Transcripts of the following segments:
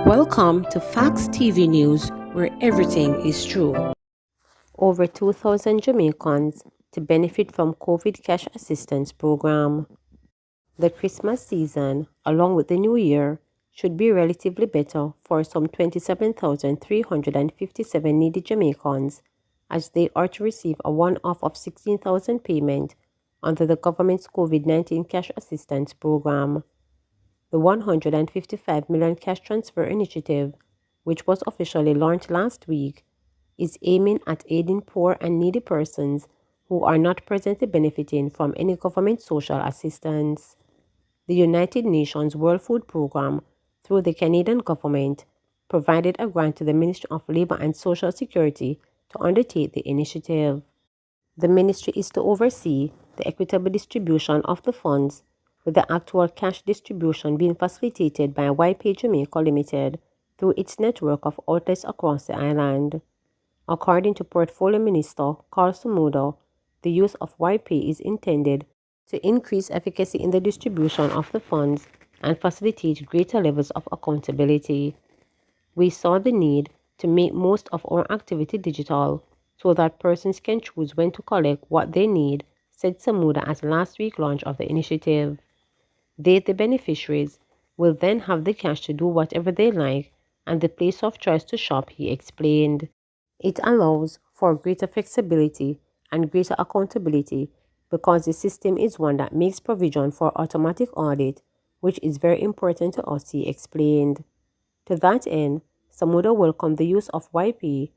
Welcome to Facts TV News, where everything is true. Over 2,000 Jamaicans to benefit from COVID cash assistance program. The Christmas season, along with the New Year, should be relatively better for some 27,357 needy Jamaicans, as they are to receive a one-off of 16,000 payment under the government's COVID-19 cash assistance program. The 155 million cash transfer initiative, which was officially launched last week, is aiming at aiding poor and needy persons who are not presently benefiting from any government social assistance. The United Nations World Food Programme, through the Canadian government, provided a grant to the Ministry of Labour and Social Security to undertake the initiative. The ministry is to oversee the equitable distribution of the funds, with the actual cash distribution being facilitated by YPay Jamaica Limited through its network of outlets across the island. According to Portfolio Minister Carl Samuda, the use of YPay is intended to increase efficacy in the distribution of the funds and facilitate greater levels of accountability. We saw the need to make most of our activity digital so that persons can choose when to collect what they need, said Samuda at last week's launch of the initiative. They, the beneficiaries, will then have the cash to do whatever they like and the place of choice to shop, he explained. It allows for greater flexibility and greater accountability because the system is one that makes provision for automatic audit, which is very important to us, he explained. To that end, Samuda welcomed the use of YP,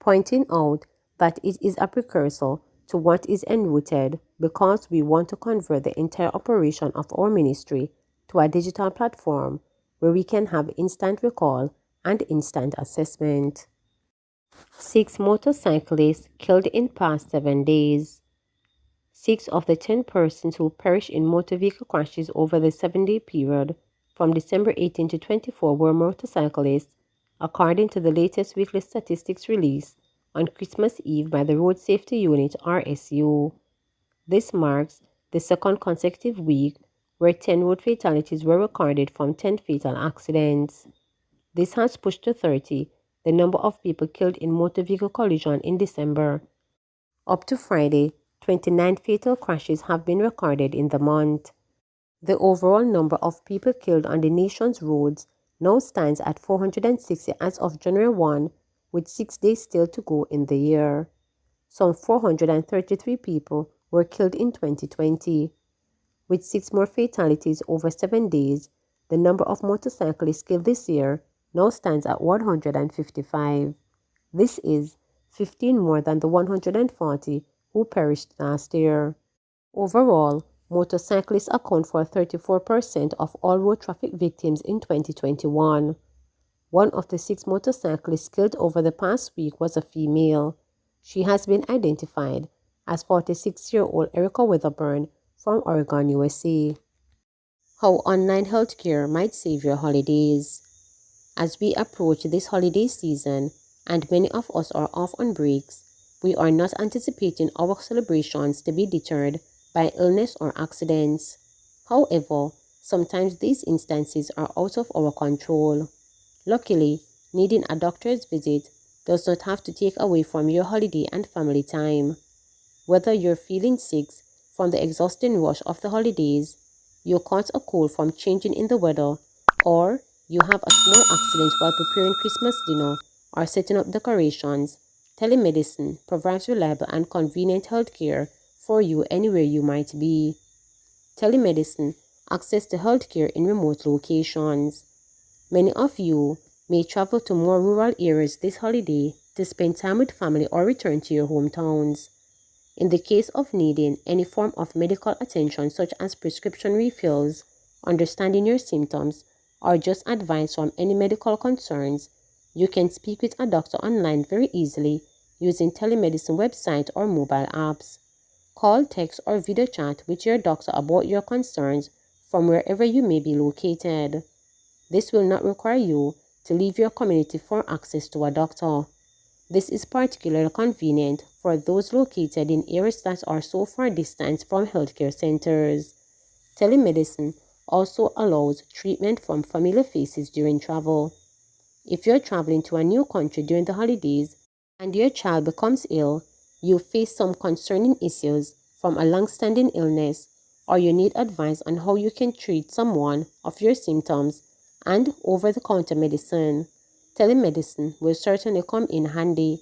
pointing out that it is a precursor to what is enrooted because we want to convert the entire operation of our ministry to a digital platform where we can have instant recall and instant assessment. 6 motorcyclists killed in past 7 days. 6 of the 10 persons who perished in motor vehicle crashes over the 7-day period from December 18 to 24 were motorcyclists, according to the latest weekly statistics released on Christmas Eve by the Road Safety Unit RSU. This marks the second consecutive week where 10 road fatalities were recorded from 10 fatal accidents. This has pushed to 30 the number of people killed in motor vehicle collision in December. Up to Friday, 29 fatal crashes have been recorded in the month. The overall number of people killed on the nation's roads now stands at 460 as of January 1, with 6 days still to go in the year. Some 433 people were killed in 2020. With 6 more fatalities over 7 days, the number of motorcyclists killed this year now stands at 155. This is 15 more than the 140 who perished last year. Overall, motorcyclists account for 34% of all road traffic victims in 2021. One of the 6 motorcyclists killed over the past week was a female. She has been identified as 46-year-old Erica Weatherburn from Oregon, USA. How online healthcare might save your holidays. As we approach this holiday season, and many of us are off on breaks, we are not anticipating our celebrations to be deterred by illness or accidents. However, sometimes these instances are out of our control. Luckily, needing a doctor's visit does not have to take away from your holiday and family time. Whether you're feeling sick from the exhausting rush of the holidays, you caught a cold from changing in the weather, or you have a small accident while preparing Christmas dinner or setting up decorations, Telemedicine provides reliable and convenient healthcare for you anywhere you might be. Telemedicine access to healthcare in remote locations. Many of you may travel to more rural areas this holiday to spend time with family or return to your hometowns. In the case of needing any form of medical attention such as prescription refills, understanding your symptoms, or just advice from any medical concerns, you can speak with a doctor online very easily using telemedicine website or mobile apps. Call, text, or video chat with your doctor about your concerns from wherever you may be located. This will not require you to leave your community for access to a doctor. This is particularly convenient for those located in areas that are so far distant from healthcare centers. Telemedicine also allows treatment from familiar faces during travel. If you're traveling to a new country during the holidays and your child becomes ill, you face some concerning issues from a long-standing illness, or you need advice on how you can treat someone of your symptoms and over-the-counter medicine, telemedicine will certainly come in handy.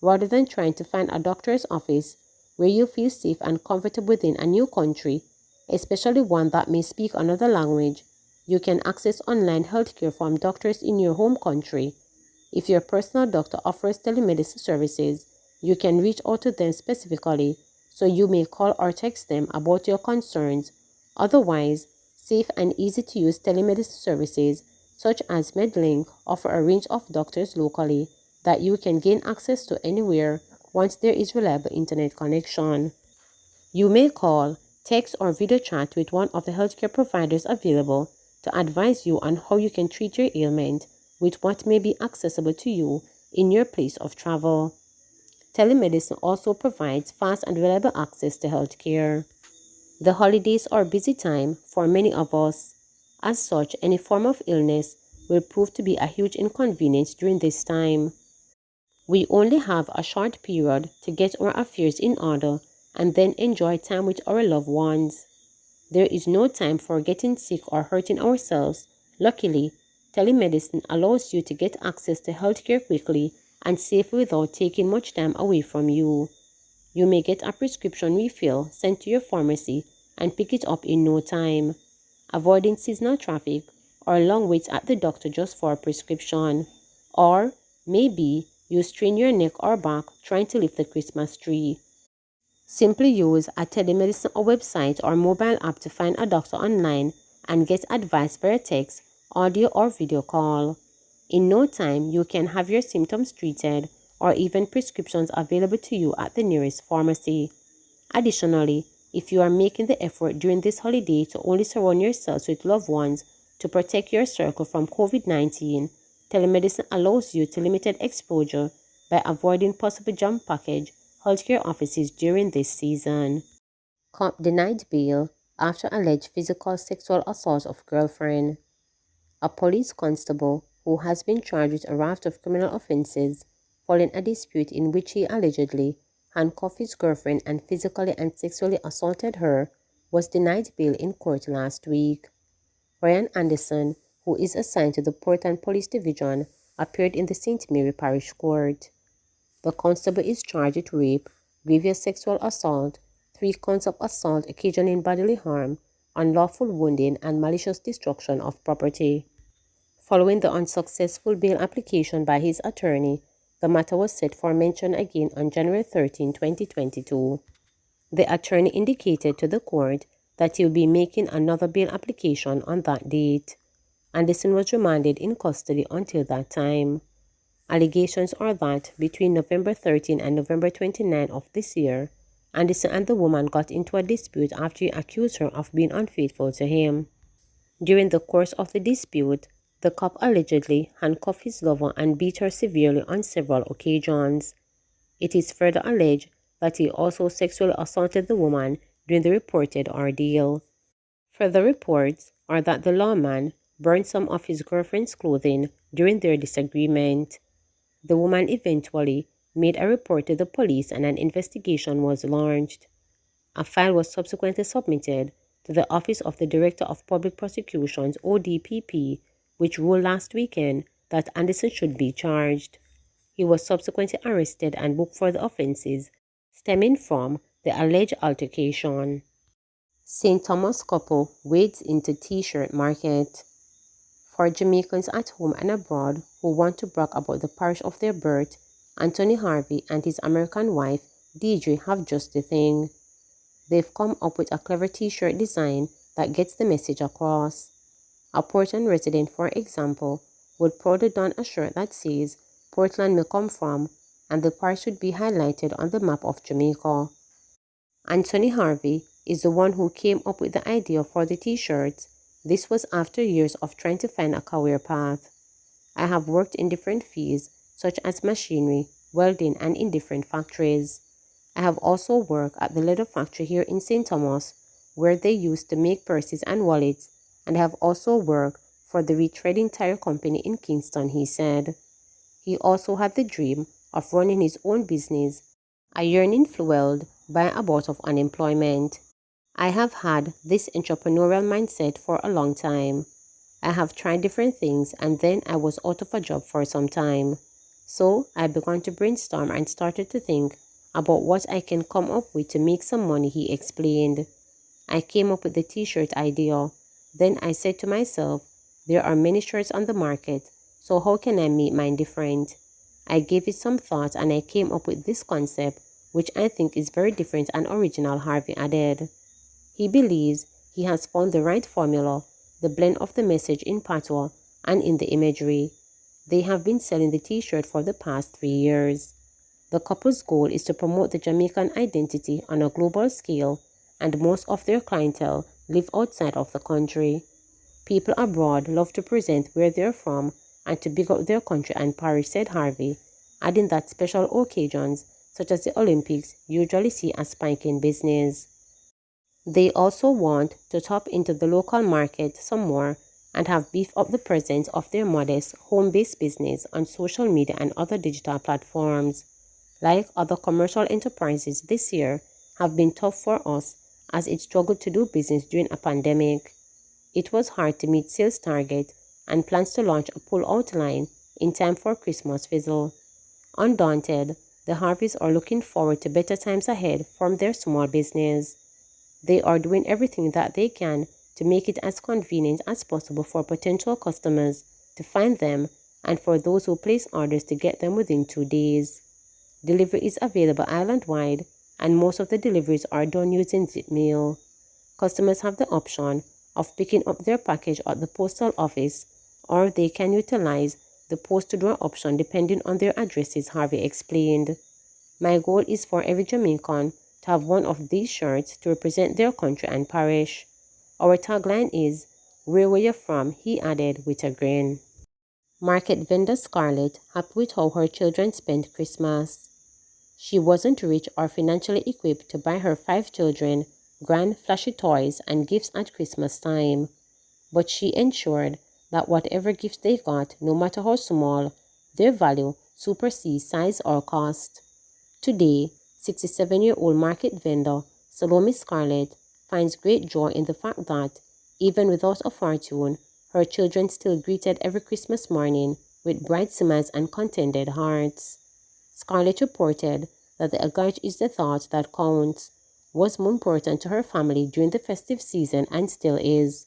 Rather than trying to find a doctor's office where you feel safe and comfortable within a new country, especially one that may speak another language, you can access online healthcare from doctors in your home country. If your personal doctor offers telemedicine services, you can reach out to them specifically, so you may call or text them about your concerns. Otherwise, safe and easy to use telemedicine services such as MedLink offer a range of doctors locally that you can gain access to anywhere once there is reliable internet connection. You may call, text, or video chat with one of the healthcare providers available to advise you on how you can treat your ailment with what may be accessible to you in your place of travel. Telemedicine also provides fast and reliable access to healthcare. The holidays are a busy time for many of us. As such, any form of illness will prove to be a huge inconvenience during this time. We only have a short period to get our affairs in order and then enjoy time with our loved ones. There is no time for getting sick or hurting ourselves. Luckily, telemedicine allows you to get access to healthcare quickly and safely without taking much time away from you. You may get a prescription refill sent to your pharmacy and pick it up in no time, avoiding seasonal traffic or long waits at the doctor just for a prescription. Or maybe you strain your neck or back trying to lift the Christmas tree. Simply use a telemedicine website or mobile app to find a doctor online and get advice via text, audio, or video call. In no time, you can have your symptoms treated or even prescriptions available to you at the nearest pharmacy. Additionally, if you are making the effort during this holiday to only surround yourselves with loved ones to protect your circle from COVID-19, telemedicine allows you to limited exposure by avoiding possible jam package healthcare offices during this season. Cop denied bail after alleged physical sexual assault of girlfriend. A police constable who has been charged with a raft of criminal offenses following a dispute in which he allegedly handcuffed his girlfriend and physically and sexually assaulted her was denied bail in court last week. Ryan Anderson, who is assigned to the Portland Police Division, appeared in the St. Mary Parish Court. The constable is charged with rape, grievous sexual assault, 3 counts of assault occasioning bodily harm, unlawful wounding, and malicious destruction of property. Following the unsuccessful bail application by his attorney, the matter was set for mention again on January 13, 2022. The attorney indicated to the court that he will be making another bail application on that date. Anderson was remanded in custody until that time. Allegations are that between November 13 and November 29 of this year, Anderson and the woman got into a dispute after he accused her of being unfaithful to him. During the course of the dispute, the cop allegedly handcuffed his lover and beat her severely on several occasions. It is further alleged that he also sexually assaulted the woman during the reported ordeal. Further reports are that the lawman burned some of his girlfriend's clothing during their disagreement. The woman eventually made a report to the police and an investigation was launched. A file was subsequently submitted to the Office of the Director of Public Prosecutions (ODPP), which ruled last weekend that Anderson should be charged. He was subsequently arrested and booked for the offenses stemming from the alleged altercation. St. Thomas couple wades into Tshirt market. For Jamaicans at home and abroad who want to brag about the parish of their birth, Anthony Harvey and his American wife, Deidre, have just the thing. They've come up with a clever T-shirt design that gets the message across. A Portland resident, for example, would proudly don a shirt that says, "Portland may come from," and the parish would be highlighted on the map of Jamaica. Anthony Harvey is the one who came up with the idea for the T-shirts. This was after years of trying to find a career path. "I have worked in different fields, such as machinery, welding, and in different factories. I have also worked at the leather factory here in St. Thomas, where they used to make purses and wallets, and I have also worked for the retreading tire company in Kingston, he said. He also had the dream of running his own business, a yearning fueled by a bout of unemployment. I have had this entrepreneurial mindset for a long time. I have tried different things and then I was out of a job for some time. So I began to brainstorm and started to think about what I can come up with to make some money, he explained. I came up with the T-shirt idea. Then I said to myself, there are many shirts on the market, so how can I make mine different? I gave it some thought and I came up with this concept, which I think is very different and original, Harvey added. He believes he has found the right formula, the blend of the message in patois and in the imagery. They have been selling the T-shirt for the past 3 years. The couple's goal is to promote the Jamaican identity on a global scale, and most of their clientele live outside of the country. People abroad love to present where they're from and to big up their country and parish, said Harvey, adding that special occasions, such as the Olympics, usually see a spike in business. They also want to tap into the local market some more and have beefed up the presence of their modest, home-based business on social media and other digital platforms. Like other commercial enterprises this year have been tough for us as it struggled to do business during a pandemic. It was hard to meet sales target and plans to launch a pull-out line in time for Christmas fizzle. Undaunted, the Harveys are looking forward to better times ahead from their small business. They are doing everything that they can to make it as convenient as possible for potential customers to find them and for those who place orders to get them within 2 days. Delivery is available island-wide and most of the deliveries are done using zip mail. Customers have the option of picking up their package at the postal office or they can utilize the post-to-door option depending on their addresses, Harvey explained. My goal is for every Jamaican to have one of these shirts to represent their country and parish. Our tagline is, "Where were you from?" he added with a grin. Market vendor Scarlett happy with how her children spent Christmas. She wasn't rich or financially equipped to buy her 5 children grand flashy toys and gifts at Christmas time, but she ensured that whatever gifts they got, no matter how small, their value supersedes size or cost. Today, 67-year-old market vendor Salome Scarlett finds great joy in the fact that, even without a fortune, her children still greeted every Christmas morning with bright smiles and contented hearts. Scarlett reported that the aggregate is the thought that counts, was more important to her family during the festive season and still is.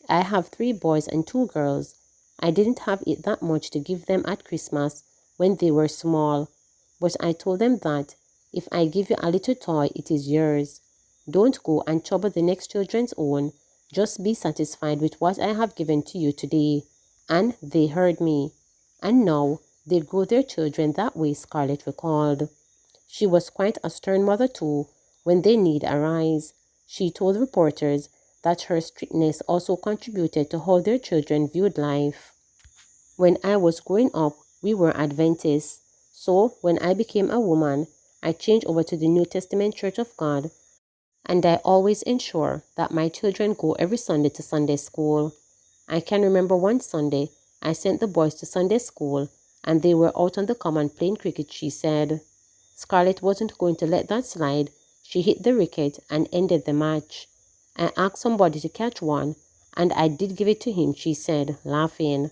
I have 3 boys and 2 girls. I didn't have it that much to give them at Christmas when they were small, but I told them that if I give you a little toy, it is yours. Don't go and trouble the next children's own. Just be satisfied with what I have given to you today. And they heard me. And now they grow their children that way, Scarlett recalled. She was quite a stern mother too when they need a rise. She told reporters that her strictness also contributed to how their children viewed life. When I was growing up, we were Adventists. So when I became a woman, I changed over to the New Testament Church of God, and I always ensure that my children go every Sunday to Sunday school. I can remember one Sunday, I sent the boys to Sunday school, and they were out on the common playing cricket, she said. Scarlett wasn't going to let that slide. She hit the wicket and ended the match. I asked somebody to catch one, and I did give it to him, she said, laughing.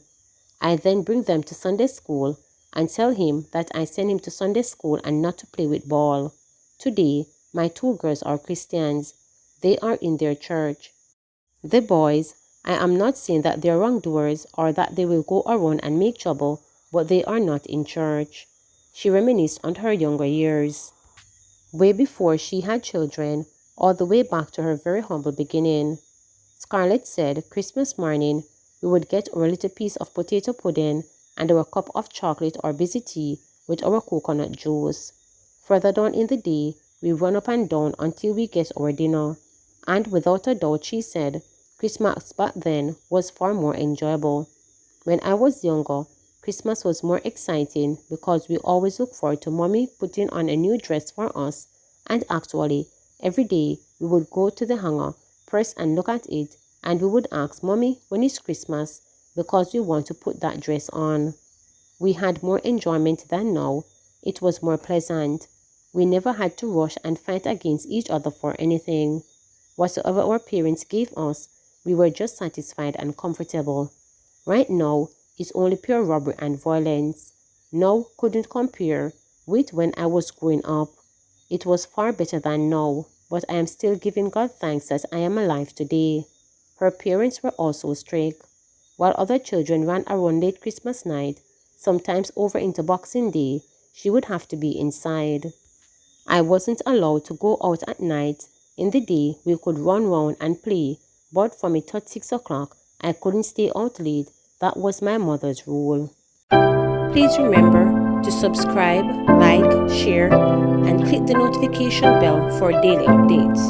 I then bring them to Sunday school and tell him that I send him to Sunday school and not to play with ball. Today, my 2 girls are Christians. They are in their church. The boys, I am not saying that they are wrongdoers or that they will go around and make trouble, but they are not in church. She reminisced on her younger years, way before she had children, all the way back to her very humble beginning. Scarlett said Christmas morning we would get our little piece of potato pudding and our cup of chocolate or busy tea with our coconut juice. Further down in the day, we run up and down until we get our dinner. And without a doubt, she said, Christmas back then was far more enjoyable. When I was younger, Christmas was more exciting because we always look forward to Mommy putting on a new dress for us. And actually, every day we would go to the hanger, press and look at it, and we would ask, Mommy, when is Christmas? because we want to put that dress on. We had more enjoyment than now. It was more pleasant. We never had to rush and fight against each other for anything. Whatsoever our parents gave us, we were just satisfied and comfortable. Right now, it's only pure robbery and violence. Now couldn't compare with when I was growing up. It was far better than now, but I am still giving God thanks that I am alive today. Her parents were also strict. While other children ran around late Christmas night, sometimes over into Boxing Day, she would have to be inside. I wasn't allowed to go out at night. In the day, we could run round and play, but from it at 6 o'clock, I couldn't stay out late. That was my mother's rule. Please remember to subscribe, like, share, and click the notification bell for daily updates.